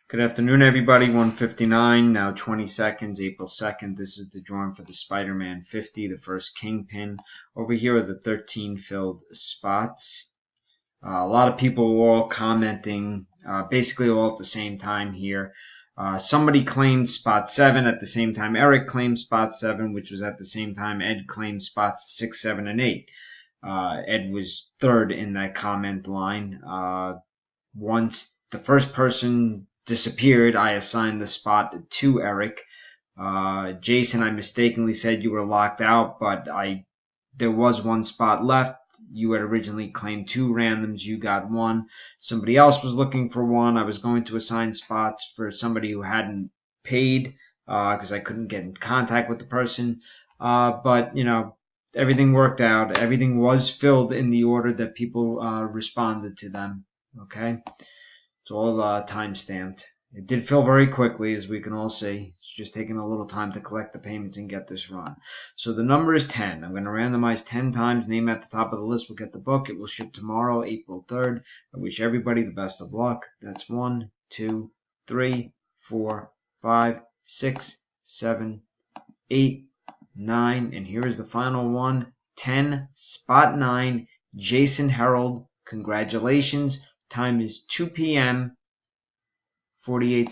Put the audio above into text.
Good afternoon, everybody. 1:59, now 20 seconds, April 2nd. This is the drawing for the Spider-Man 50, the first Kingpin. Over here are the 13 filled spots. A lot of people were all commenting, basically all at the same time here. Somebody claimed spot 7 at the same time. Eric claimed spot 7, which was at the same time Ed claimed spots 6, 7, and 8. Ed was third in that comment line. Once the first person disappeared, I assigned the spot to Eric. Jason, I mistakenly said you were locked out, but there was one spot left. You had originally claimed 2 randoms. You got 1. Somebody else was looking for 1. I was going to assign spots for somebody who hadn't paid because I couldn't get in contact with the person. But, everything worked out. Everything was filled in the order that people responded to them. Okay? It's all time stamped. It did fill very quickly, as we can all see. It's just taking a little time to collect the payments and get this run. So the number is 10. I'm going to randomize 10 times. Name at the top of the list will get the book. It will ship tomorrow, April 3rd. I wish everybody the best of luck. That's 1, 2, 3, 4, 5, 6, 7, 8, 9. And here is the final one. 10, spot 9, Jason Harold. Congratulations. Time is 2 p.m. 48